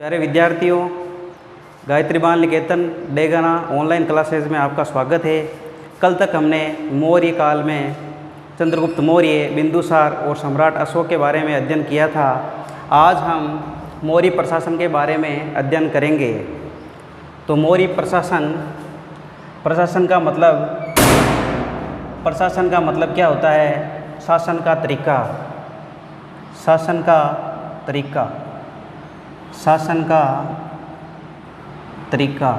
प्यारे विद्यार्थियों, गायत्री बाल निकेतन डेगाना ऑनलाइन क्लासेज में आपका स्वागत है। कल तक हमने मौर्य काल में चंद्रगुप्त मौर्य, बिंदुसार और सम्राट अशोक के बारे में अध्ययन किया था। आज हम मौर्य प्रशासन के बारे में अध्ययन करेंगे। तो मौर्य प्रशासन का मतलब क्या होता है? शासन का तरीका।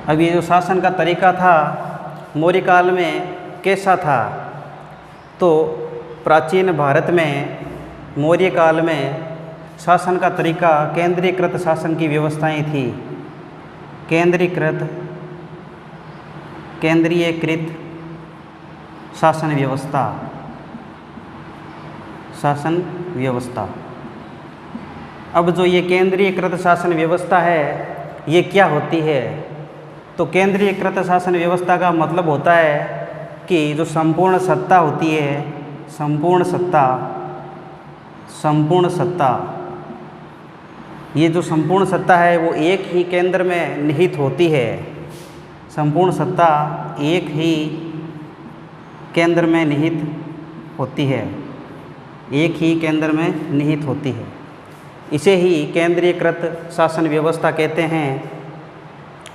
अब ये जो शासन का तरीका था मौर्य काल में कैसा था? तो प्राचीन भारत में मौर्य काल में शासन का तरीका केंद्रीकृत शासन की व्यवस्थाएं थी। केंद्रीकृत शासन व्यवस्था। अब जो ये केंद्रीकृत शासन व्यवस्था है ये क्या होती है? तो केंद्रीकृत शासन व्यवस्था का मतलब होता है कि जो संपूर्ण सत्ता होती है, संपूर्ण सत्ता, ये जो संपूर्ण सत्ता है वो एक ही केंद्र में निहित होती है। संपूर्ण सत्ता एक ही केंद्र में निहित होती है। इसे ही केंद्रीकृत शासन व्यवस्था कहते हैं।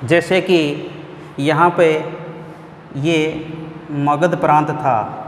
जैसे कि यहाँ पे ये मगध प्रांत था,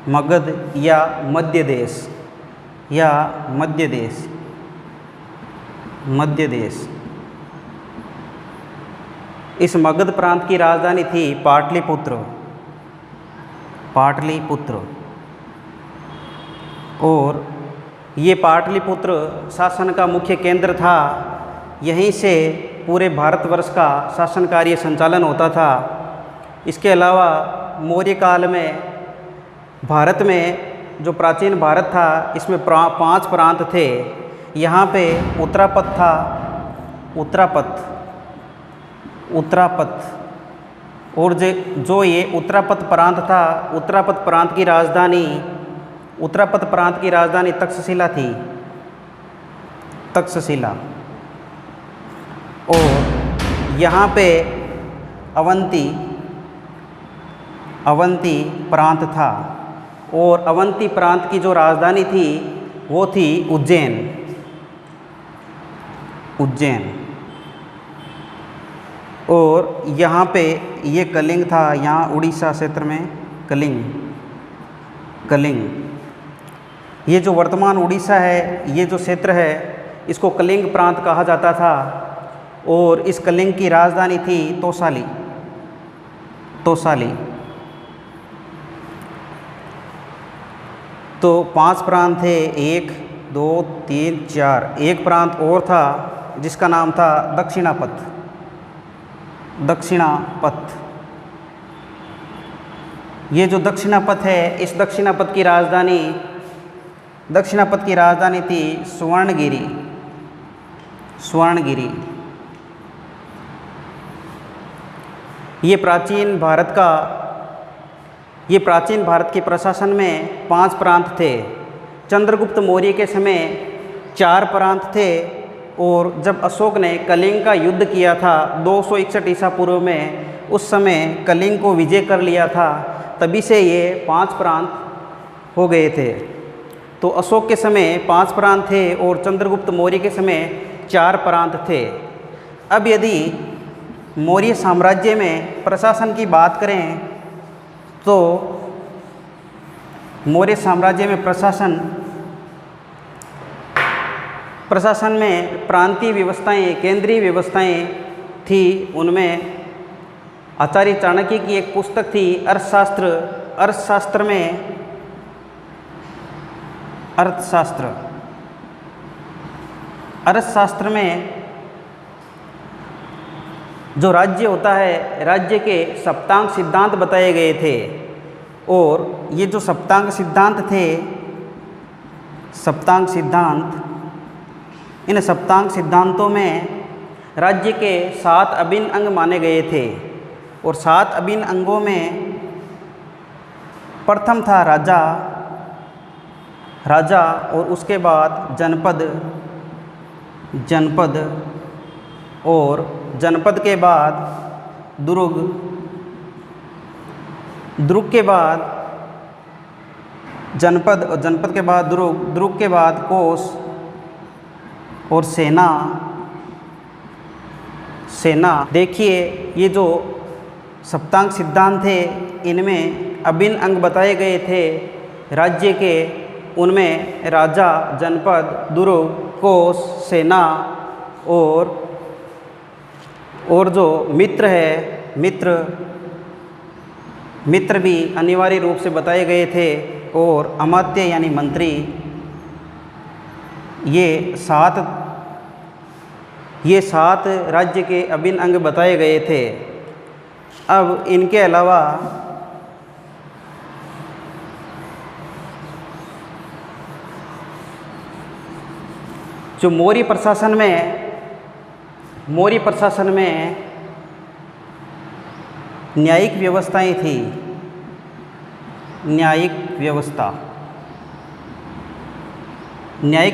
मगध या मध्य देश। इस मगध प्रांत की राजधानी थी पाटलिपुत्र। और ये पाटलिपुत्र शासन का मुख्य केंद्र था। यहीं से पूरे भारतवर्ष का शासन कार्य संचालन होता था। इसके अलावा मौर्य काल में भारत में जो प्राचीन भारत था इसमें 5 प्रांत थे। यहाँ पे उत्तरापथ था। और जो ये उत्तरापथ प्रांत था, उत्तरापथ प्रांत की राजधानी तक्षशिला थी। और यहाँ पे अवंती प्रांत था। और अवंती प्रांत की जो राजधानी थी वो थी उज्जैन। और यहाँ पे ये कलिंग था। यहाँ उड़ीसा क्षेत्र में कलिंग। ये जो वर्तमान उड़ीसा है, ये जो क्षेत्र है इसको कलिंग प्रांत कहा जाता था। और इस कलिंग की राजधानी थी तोसाली। तो 5 प्रांत थे, 1, 2, 3, 4। एक प्रांत और था जिसका नाम था दक्षिणापथ। ये जो दक्षिणापथ है, इस दक्षिणापथ की राजधानी थी स्वर्णगिरी। ये प्राचीन भारत के प्रशासन में 5 प्रांत थे। चंद्रगुप्त मौर्य के समय 4 प्रांत थे। और जब अशोक ने कलिंग का युद्ध किया था 261 ईसा पूर्व में, उस समय कलिंग को विजय कर लिया था। तभी से ये 5 प्रांत हो गए थे। तो अशोक के समय 5 प्रांत थे और चंद्रगुप्त मौर्य के समय 4 प्रांत थे। अब यदि मौर्य साम्राज्य में प्रशासन की बात करें तो मौर्य साम्राज्य में प्रशासन में प्रांतीय व्यवस्थाएं, केंद्रीय व्यवस्थाएं थी। उनमें आचार्य चाणक्य की एक पुस्तक थी अर्थशास्त्र में जो राज्य होता है, राज्य के सप्तांग सिद्धांत बताए गए थे। और ये जो सप्तांग सिद्धांत इन सप्तांग सिद्धांतों में राज्य के 7 अभिन्न अंग माने गए थे। और 7 अभिन्न अंगों में प्रथम था राजा, और उसके बाद जनपद, जनपद और जनपद के बाद दुर्ग, दुर्ग के बाद जनपद और जनपद के बाद दुर्ग, दुर्ग के बाद कोस और सेना। सेना देखिए, ये जो सप्तांग सिद्धांत थे इनमें अभिन्न अंग बताए गए थे राज्य के। उनमें राजा, जनपद, दुर्ग, कोस, सेना और जो मित्र है, मित्र भी अनिवार्य रूप से बताए गए थे, और अमात्य यानी मंत्री। ये सात राज्य के अभिन्न अंग बताए गए थे। अब इनके अलावा जो मौर्य प्रशासन में न्यायिक व्यवस्थाएं थी, न्यायिक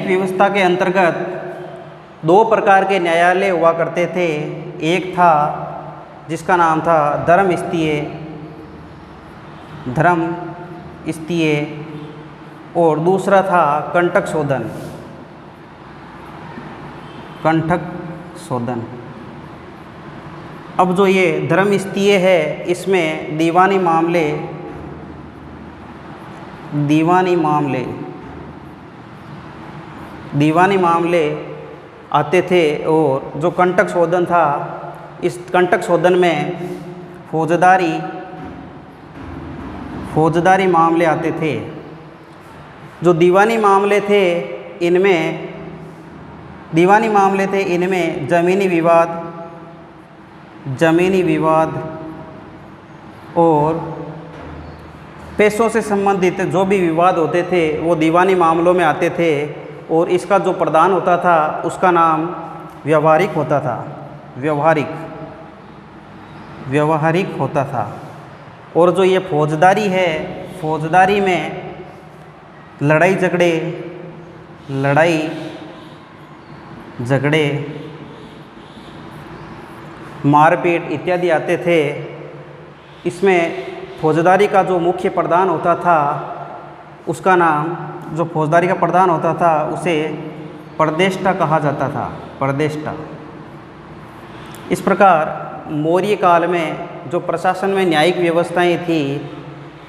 व्यवस्था के अंतर्गत दो प्रकार के न्यायालय हुआ करते थे। एक था जिसका नाम था धर्म स्तरीय, और दूसरा था कंटक शोधन। अब जो ये धर्म स्तरीय है, इसमें दीवानी मामले आते थे। और जो कंटक शोधन था, इस कंटक शोधन में फौजदारी मामले आते थे। जो दीवानी मामले थे इनमें ज़मीनी विवाद और पैसों से संबंधित जो भी विवाद होते थे वो दीवानी मामलों में आते थे। और इसका जो प्रधान होता था उसका नाम व्यवहारिक होता था। और जो ये फौजदारी है, फौजदारी में लड़ाई झगड़े, मारपीट इत्यादि आते थे। इसमें फौजदारी का जो मुख्य प्रधान होता था उसका नाम, जो फौजदारी का प्रधान होता था उसे प्रदेष्टा कहा जाता था, प्रदेष्टा। इस प्रकार मौर्य काल में जो प्रशासन में न्यायिक व्यवस्थाएं थी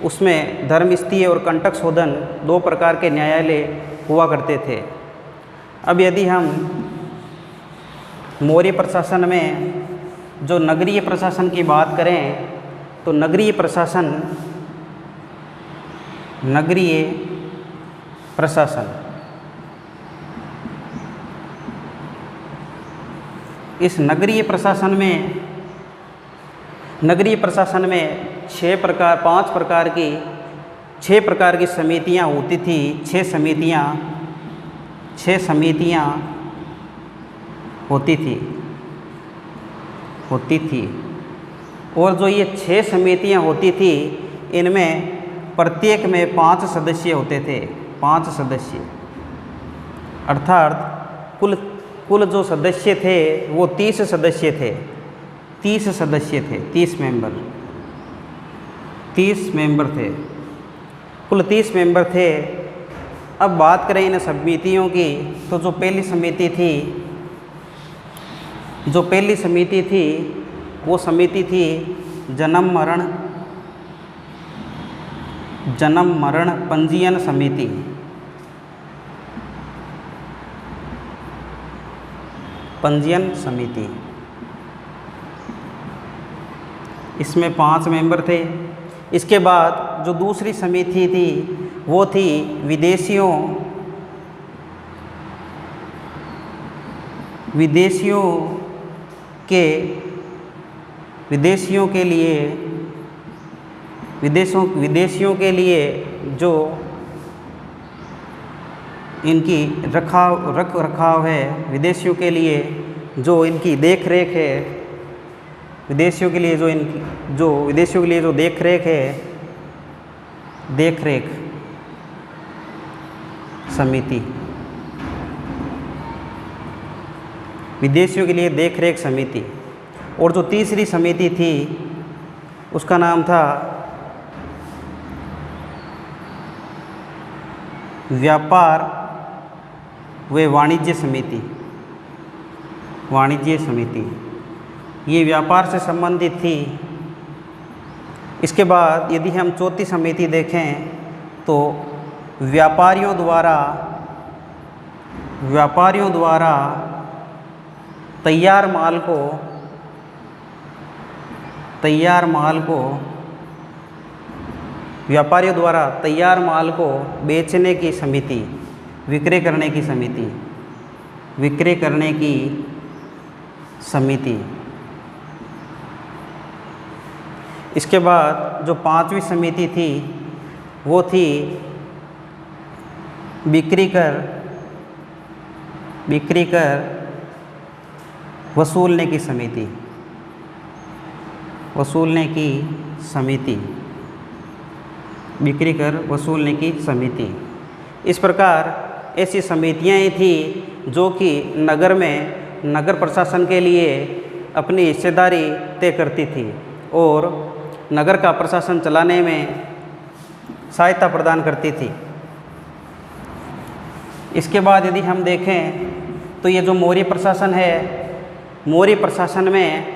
उसमें धर्म स्तरीय और कंटक शोधन दो प्रकार के न्यायालय हुआ करते थे। अब यदि हम मौर्य प्रशासन में जो नगरीय प्रशासन की बात करें तो नगरीय प्रशासन इस नगरीय प्रशासन में 6 प्रकार की समितियां होती थी। 6 समितियां होती थी। और जो ये 6 समितियां होती थी इनमें प्रत्येक में 5 सदस्य होते थे, 5 सदस्य। अर्थात कुल जो सदस्य थे वो 30 सदस्य थे, 30 मेंबर थे, कुल 30 मेंबर थे। अब बात करें इन समितियों की तो जो पहली समिति थी वो समिति थी जन्म मरण पंजीयन समिति। इसमें 5 मेंबर थे। इसके बाद जो दूसरी समिति थी वो थी विदेशियों के लिए जो इनकी रख रखाव है, विदेशियों के लिए जो इनकी देख रेख है, विदेशियों के लिए जो देख रेख समिति। विदेशियों के लिए देखरेख समिति। और जो तीसरी समिति थी उसका नाम था व्यापार व वाणिज्य समिति। वाणिज्य समिति ये व्यापार से संबंधित थी। इसके बाद यदि हम चौथी समिति देखें तो व्यापारियों द्वारा तैयार माल को बेचने की समिति, विक्रय करने की समिति। इसके बाद जो पांचवी समिति थी वो थी बिक्री कर वसूलने की समिति। बिक्री कर वसूलने की समिति। इस प्रकार ऐसी समितियाँ थी जो कि नगर प्रशासन के लिए अपनी हिस्सेदारी तय करती थी और नगर का प्रशासन चलाने में सहायता प्रदान करती थी। इसके बाद यदि हम देखें तो ये जो मौर्य प्रशासन है, मौर्य प्रशासन में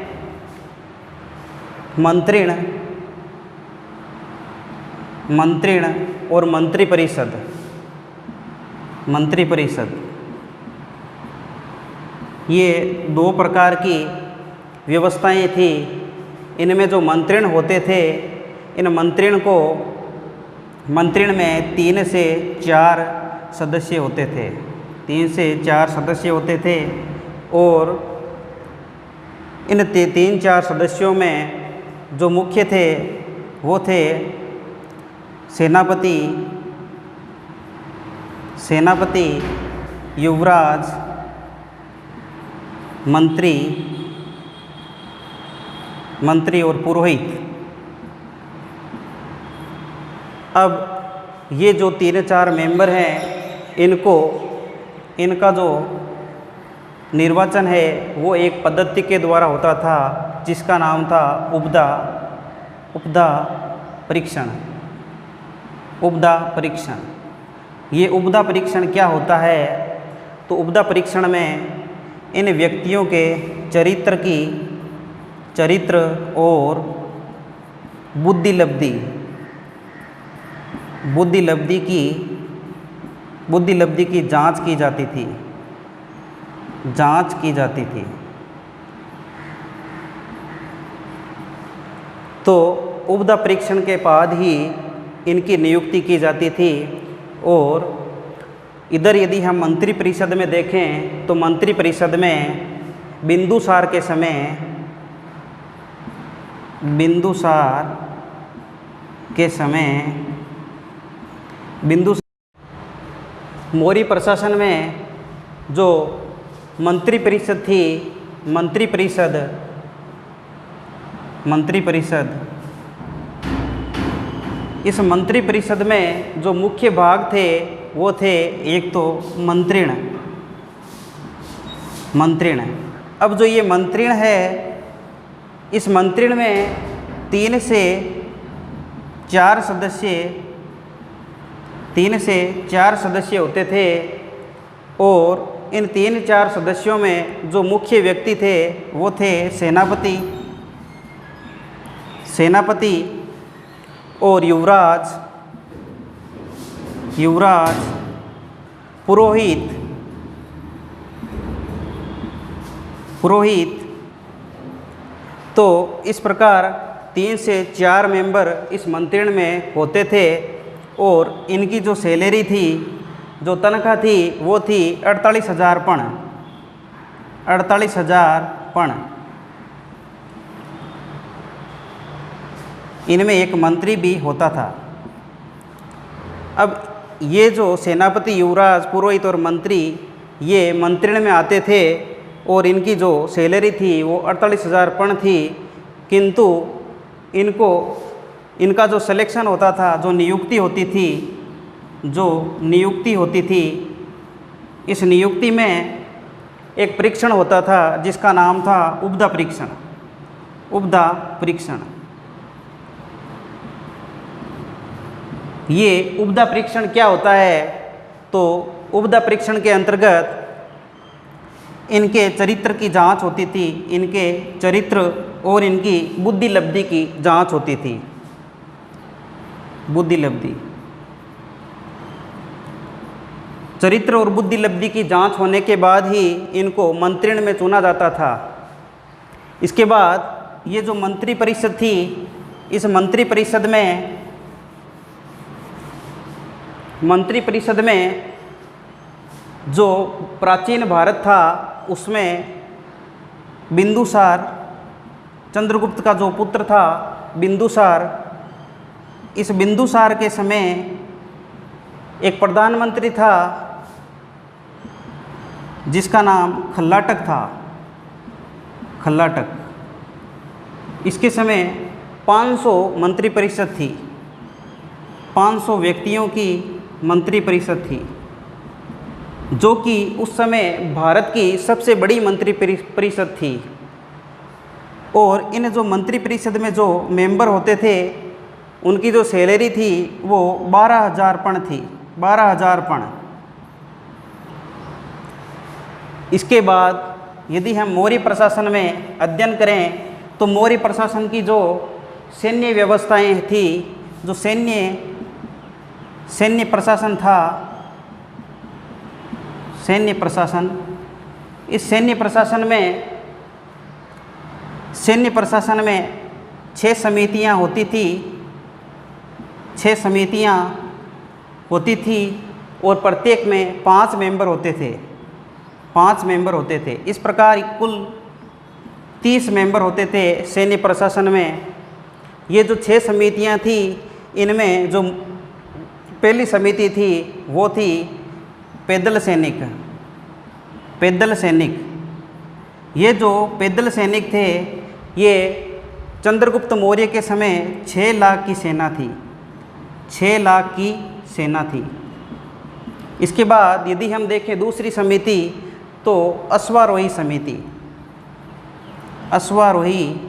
मंत्रिण और मंत्री परिषद ये दो प्रकार की व्यवस्थाएं थी। इनमें जो मंत्रिण होते थे, इन मंत्रिण में 3 से 4 सदस्य होते थे और इन 3-4 सदस्यों में जो मुख्य थे वो थे सेनापति, युवराज, मंत्री और पुरोहित। अब ये जो 3-4 मेंबर हैं इनका जो निर्वाचन है वो एक पद्धति के द्वारा होता था जिसका नाम था उपदा परीक्षण। ये उपदा परीक्षण क्या होता है? तो उपदा परीक्षण में इन व्यक्तियों के चरित्र और बुद्धि लब्धि की जांच की जाती थी। तो उपदा परीक्षण के बाद ही इनकी नियुक्ति की जाती थी। और इधर यदि हम मंत्री परिषद में देखें तो मंत्री परिषद में बिंदुसार के समय मौर्य प्रशासन में जो मंत्री परिषद थी, मंत्री परिषद इस मंत्री परिषद में जो मुख्य भाग थे वो थे एक तो मंत्रिण। अब जो ये मंत्रिण है, इस मंत्रिण में 3 से 4 सदस्य होते थे और इन 3-4 सदस्यों में जो मुख्य व्यक्ति थे वो थे सेनापति और युवराज, पुरोहित। तो इस प्रकार 3 से 4 मेंबर इस मंत्रिण में होते थे और इनकी जो सैलरी थी, जो तनख्वाह थी वो थी 48,000 पण। इनमें एक मंत्री भी होता था। अब ये जो सेनापति, युवराज, पुरोहित और मंत्री ये मंत्रिण में आते थे और इनकी जो सैलरी थी वो 48,000 पण थी, किंतु इनका जो सिलेक्शन होता था, जो नियुक्ति होती थी, इस नियुक्ति में एक परीक्षण होता था जिसका नाम था उपदा परीक्षण। उपदा परीक्षण, ये उपदा परीक्षण क्या होता है? तो उपदा परीक्षण के अंतर्गत इनके चरित्र की जांच होती थी, इनके चरित्र और इनकी बुद्धि लब्धि की जांच होती थी। बुद्धि लब्धि, चरित्र और बुद्धि लब्धि की जांच होने के बाद ही इनको मंत्रिण में चुना जाता था। इसके बाद ये जो मंत्री परिषद थी, इस मंत्री परिषद में जो प्राचीन भारत था उसमें बिंदुसार, चंद्रगुप्त का जो पुत्र था बिंदुसार, इस बिंदुसार के समय एक प्रधानमंत्री था जिसका नाम खल्लाटक था। खल्लाटक, इसके समय 500 मंत्री परिषद थी, 500 व्यक्तियों की मंत्री परिषद थी, जो कि उस समय भारत की सबसे बड़ी मंत्री परिषद थी। और इन जो मंत्री परिषद में जो मेंबर होते थे उनकी जो सैलरी थी वो 12,000 पण थी, 12,000 पण। इसके बाद यदि हम मौर्य प्रशासन में अध्ययन करें तो मौर्य प्रशासन की जो सैन्य व्यवस्थाएं थी, जो सैन्य प्रशासन था, सैन्य प्रशासन, इस सैन्य प्रशासन में 6 समितियां होती थी, 6 समितियां होती थी और प्रत्येक में 5 मेंबर होते थे, 5 मेंबर होते थे। इस प्रकार कुल 30 मेंबर होते थे सैन्य प्रशासन में। ये जो 6 समितियां थी, इनमें जो पहली समिति थी वो थी पैदल सैनिक। पैदल सैनिक, ये जो पैदल सैनिक थे ये चंद्रगुप्त मौर्य के समय 6 लाख की सेना थी, 6 लाख की सेना थी। इसके बाद यदि हम देखें दूसरी समिति तो अश्वारोही समिति। अश्वारोही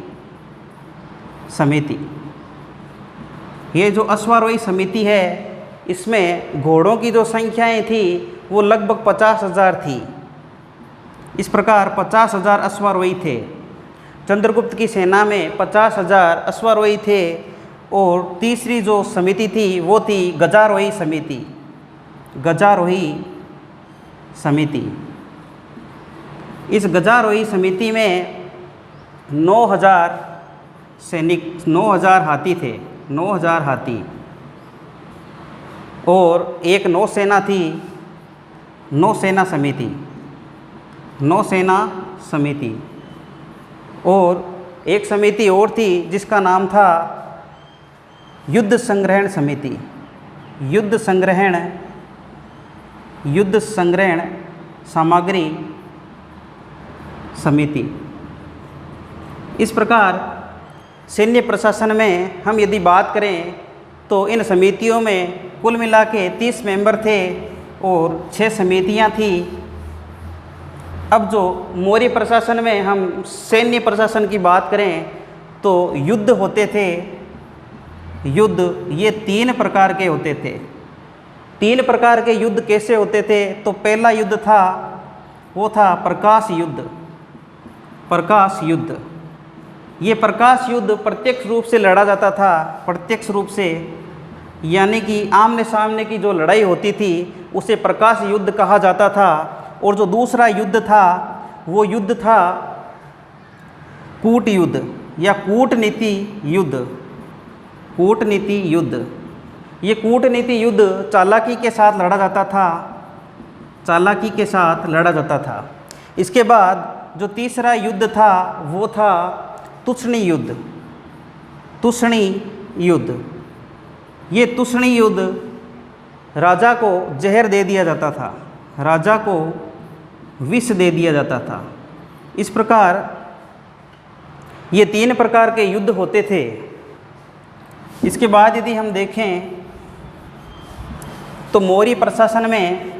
समिति, ये जो अश्वारोही समिति है इसमें घोड़ों की जो संख्याएं थी वो लगभग 50,000 थी। इस प्रकार 50,000 अश्वारोही थे। चंद्रगुप्त की सेना में 50,000 अश्वारोही थे। और तीसरी जो समिति थी वो थी गजारोही समिति। गजारोही समिति, इस गजारोही समिति में 9,000 सैनिक, 9,000 हाथी थे, 9,000 हाथी। और एक नौसेना थी, नौसेना समिति, नौसेना समिति। और एक समिति और थी जिसका नाम था युद्ध संग्रहण समिति। युद्ध संग्रहण सामग्री समिति। इस प्रकार सैन्य प्रशासन में हम यदि बात करें तो इन समितियों में कुल मिला के 30 मेंबर थे और 6 समितियां थी। अब जो मौर्य प्रशासन में हम सैन्य प्रशासन की बात करें तो युद्ध होते थे। युद्ध ये 3 प्रकार के होते थे। 3 प्रकार के युद्ध कैसे होते थे? तो पहला युद्ध था वो था प्रकाश युद्ध। प्रकाश युद्ध, ये प्रकाश युद्ध प्रत्यक्ष रूप से लड़ा जाता था, प्रत्यक्ष रूप से, यानी कि आमने सामने की जो लड़ाई होती थी उसे प्रकाश युद्ध कहा जाता था। और जो दूसरा युद्ध था वो युद्ध था कूट युद्ध या कूटनीति युद्ध। कूटनीति युद्ध, ये कूटनीति युद्ध चालाकी के साथ लड़ा जाता था, चालाकी के साथ लड़ा जाता था। इसके बाद जो तीसरा युद्ध था वो था तुष्णी युद्ध। तुष्णी युद्ध, ये तुष्णी युद्ध राजा को जहर दे दिया जाता था, राजा को विष दे दिया जाता था। इस प्रकार ये 3 प्रकार के युद्ध होते थे। इसके बाद यदि हम देखें तो मौर्य प्रशासन में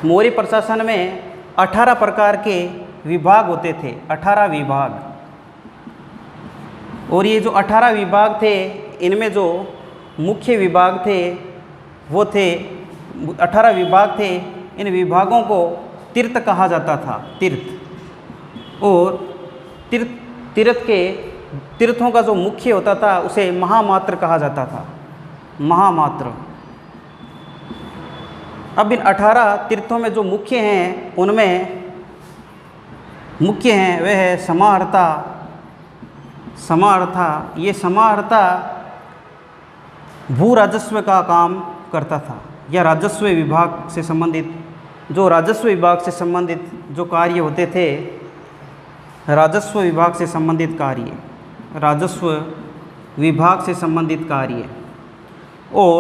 मौर्य प्रशासन में 18 प्रकार के विभाग होते थे, 18 विभाग। और ये जो 18 विभाग थे, इनमें जो मुख्य विभाग थे वो थे 18 विभाग थे। इन विभागों को तीर्थ कहा जाता था, तीर्थ। और तीर्थों का जो मुख्य होता था उसे महामात्र कहा जाता था, महामात्र। अब इन 18 तीर्थों में जो मुख्य हैं, उनमें मुख्य हैं वह है समाहर्ता। समाहर्ता, ये समाहर्ता भू राजस्व का काम करता था, या राजस्व विभाग से संबंधित, जो राजस्व विभाग से संबंधित जो कार्य होते थे, राजस्व विभाग से संबंधित कार्य, राजस्व विभाग से संबंधित कार्य। और